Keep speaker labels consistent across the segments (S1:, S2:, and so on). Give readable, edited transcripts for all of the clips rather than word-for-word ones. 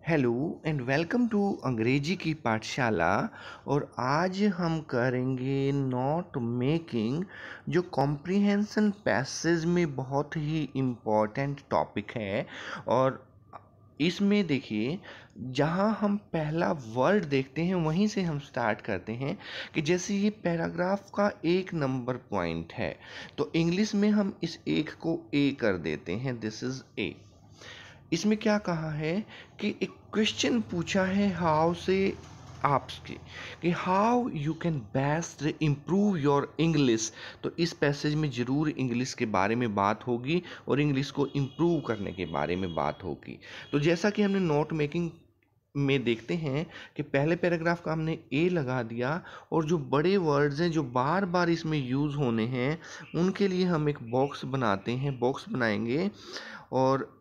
S1: Hello and welcome to अंग्रेजी की पाठशाला। और आज हम करेंगे नोट मेकिंग, जो कॉम्प्रिहेंशन पैसेज में बहुत ही इम्पोर्टेंट टॉपिक है। और इसमें देखिए, जहाँ हम पहला वर्ड देखते हैं वहीं से हम स्टार्ट करते हैं कि जैसे ये पैराग्राफ का 1 नंबर पॉइंट है, तो इंग्लिश में हम इस एक को ए कर देते हैं। This is a. इसमें क्या कहा है कि एक क्वेश्चन पूछा है हाउ से आपसे, कि how you can best improve your English. तो इस पैसेज में ज़रूर इंग्लिश के बारे में बात होगी और इंग्लिश को इम्प्रूव करने के बारे में बात होगी। तो जैसा कि हमने नोट मेकिंग में देखते हैं कि पहले पैराग्राफ का हमने ए लगा दिया, और जो बड़े वर्ड्स हैं जो बार बार इसमें यूज़ होने हैं उनके लिए हम एक बॉक्स बनाते हैं, बॉक्स बनाएंगे। और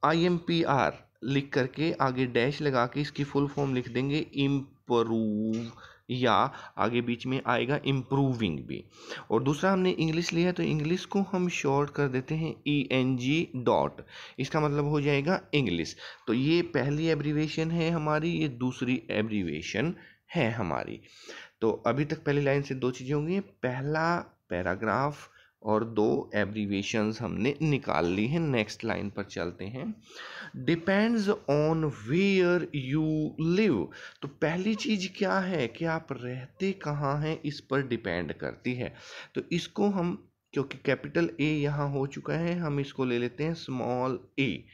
S1: IMPR लिख करके आगे डैश लगा के इसकी फुल फॉर्म लिख देंगे, इम्प्रूव, या आगे बीच में आएगा इम्प्रूविंग भी। और दूसरा हमने इंग्लिश लिया तो इंग्लिश को हम शॉर्ट कर देते हैं ENG डॉट, इसका मतलब हो जाएगा इंग्लिश। तो ये पहली एब्रीवेशन है हमारी, ये दूसरी एब्रीवेशन है हमारी। तो अभी तक पहली लाइन से दो चीज़ें होंगी, पहला पैराग्राफ और दो एब्रीवेशंस हमने निकाल ली हैं। नेक्स्ट लाइन पर चलते हैं। Depends on where you live. तो पहली चीज़ क्या है कि आप रहते कहाँ हैं, इस पर डिपेंड करती है। तो इसको हम, क्योंकि कैपिटल ए यहाँ हो चुका है, हम इसको ले लेते हैं small A.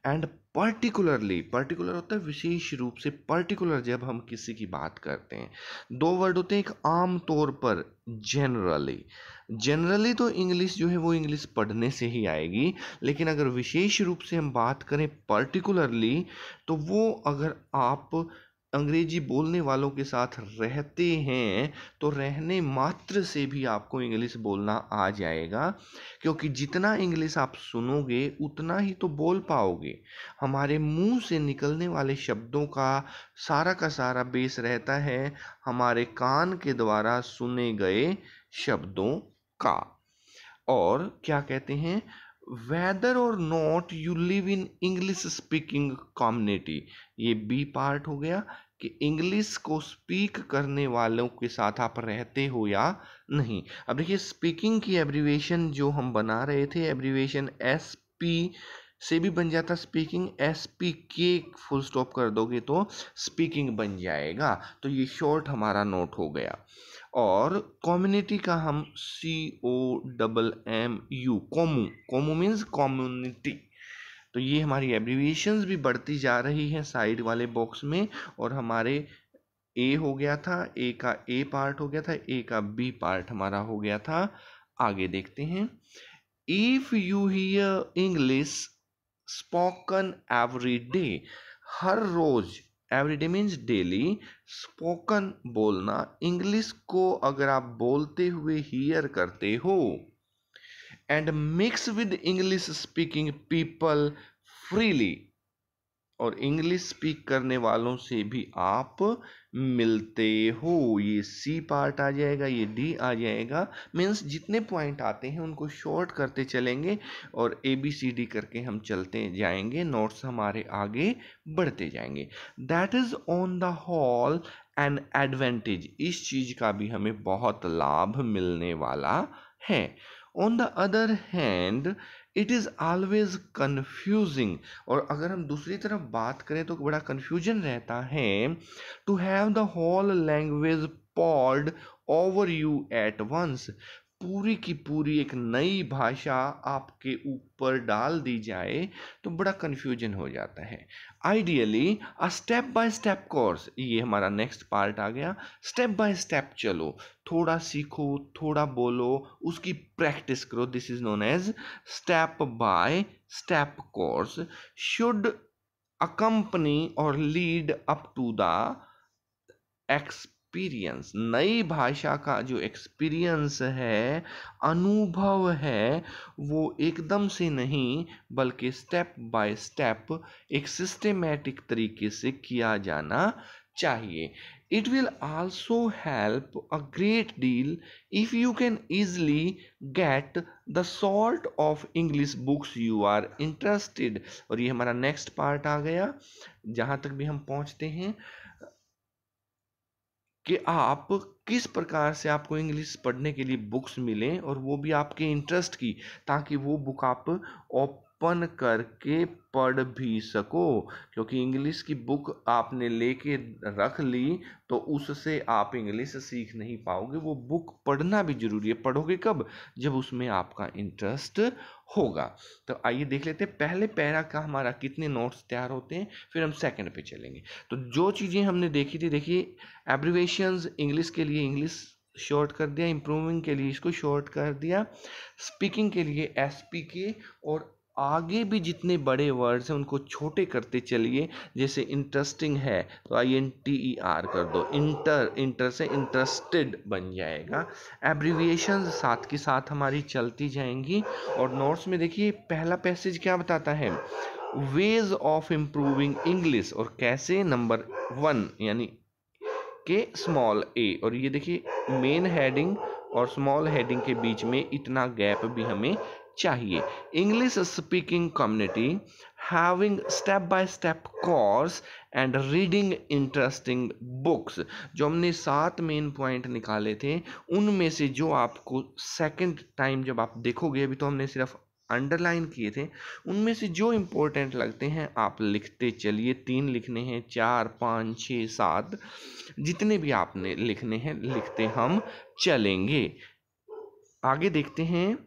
S1: And particularly, particular होता है विशेष रूप से, पर्टिकुलर जब हम किसी की बात करते हैं। दो वर्ड होते हैं, एक आम तौर पर, जनरली। जनरली तो इंग्लिश जो है वो इंग्लिश पढ़ने से ही आएगी, लेकिन अगर विशेष रूप से हम बात करें पर्टिकुलरली, तो वो अगर आप अंग्रेजी बोलने वालों के साथ रहते हैं तो रहने मात्र से भी आपको इंग्लिश बोलना आ जाएगा, क्योंकि जितना इंग्लिश आप सुनोगे उतना ही तो बोल पाओगे। हमारे मुंह से निकलने वाले शब्दों का सारा बेस रहता है हमारे कान के द्वारा सुने गए शब्दों का। और क्या कहते हैं, वेदर और not you live in English speaking community. ये बी पार्ट हो गया कि इंग्लिश को स्पीक करने वालों के साथ आप रहते हो या नहीं। अब देखिए, स्पीकिंग की एब्रीवेशन जो हम बना रहे थे, एब्रीवेशन SP से भी बन जाता स्पीकिंग, SPK फुल स्टॉप कर दोगे तो स्पीकिंग बन जाएगा। तो ये शॉर्ट हमारा नोट हो गया। और कम्युनिटी का हम COMMU, कोमू, कोमू मीन्स कम्युनिटी। तो ये हमारी एब्रीविएशंस भी बढ़ती जा रही हैं साइड वाले बॉक्स में। और हमारे ए हो गया था, ए का ए पार्ट हो गया था, ए का बी पार्ट हमारा हो गया था। आगे देखते हैं। If you hear English spoken every day, हर रोज, every day means daily, spoken बोलना, इंग्लिश को अगर आप बोलते हुए हियर करते हो, and mix with English speaking people freely, और इंग्लिश स्पीक करने वालों से भी आप मिलते हो, ये सी पार्ट आ जाएगा, ये डी आ जाएगा। मीन्स जितने पॉइंट आते हैं उनको शॉर्ट करते चलेंगे और ABCD करके हम चलते जाएंगे, नोट्स हमारे आगे बढ़ते जाएंगे। That is on the whole an advantage, इस चीज का भी हमें बहुत लाभ मिलने वाला है। On the other hand it is always confusing, और अगर हम दूसरी तरफ बात करें तो बड़ा कन्फ्यूजन रहता है, to have the whole language poured over you at once, पूरी की पूरी एक नई भाषा आपके ऊपर डाल दी जाए तो बड़ा कन्फ्यूजन हो जाता है। Ideally a step by step course, ये हमारा नेक्स्ट पार्ट आ गया। स्टेप बाय स्टेप चलो, थोड़ा सीखो, थोड़ा बोलो, उसकी प्रैक्टिस करो, this is known as step by step course, should accompany और lead up to the experience. नई भाषा का जो एक्सपीरियंस है, अनुभव है, वो एकदम से नहीं बल्कि स्टेप बाय स्टेप एक सिस्टेमेटिक तरीके से किया जाना चाहिए। It will also help a great deal if you can easily get the sort of English books you are interested। और ये हमारा नेक्स्ट पार्ट आ गया, जहां तक भी हम पहुंचते हैं कि आप किस प्रकार से आपको इंग्लिश पढ़ने के लिए बुक्स मिलें और वो भी आपके इंटरेस्ट की, ताकि वो बुक आप ओपन करके पढ़ भी सको। क्योंकि इंग्लिश की बुक आपने लेके रख ली तो उससे आप इंग्लिश सीख नहीं पाओगे, वो बुक पढ़ना भी जरूरी है। पढ़ोगे कब? जब उसमें आपका इंटरेस्ट होगा। तो आइए देख लेते हैं पहले पैरा का हमारा कितने नोट्स तैयार होते हैं, फिर हम सेकंड पे चलेंगे। तो जो चीज़ें हमने देखी थी, देखिए एब्रिवेशंस, इंग्लिश के लिए इंग्लिश शॉर्ट कर दिया, इम्प्रूविंग के लिए इसको शॉर्ट कर दिया, स्पीकिंग के लिए SPK, और आगे भी जितने बड़े वर्ड्स हैं उनको छोटे करते चलिए। जैसे इंटरेस्टिंग है तो INTER कर दो, इंटर से इंटरेस्टेड बन जाएगा। एब्रिविएशंस साथ के साथ हमारी चलती जाएंगी। और नोट्स में देखिए पहला पैसेज क्या बताता है, वेज ऑफ इम्प्रूविंग इंग्लिश, और कैसे, नंबर 1 यानी के स्मॉल ए। और ये देखिए मेन हेडिंग और स्मॉल हेडिंग के बीच में इतना गैप भी हमें चाहिए। English speaking community having step by step course and reading interesting books. जो हमने 7 मेन पॉइंट निकाले थे, उनमें से जो आपको सेकंड टाइम जब आप देखोगे, अभी तो हमने सिर्फ अंडरलाइन किए थे, उनमें से जो इम्पोर्टेंट लगते हैं आप लिखते चलिए। 3 लिखने हैं, 4, 5, 6, 7, जितने भी आपने लिखने हैं लिखते हम चलेंगे। आगे देखते हैं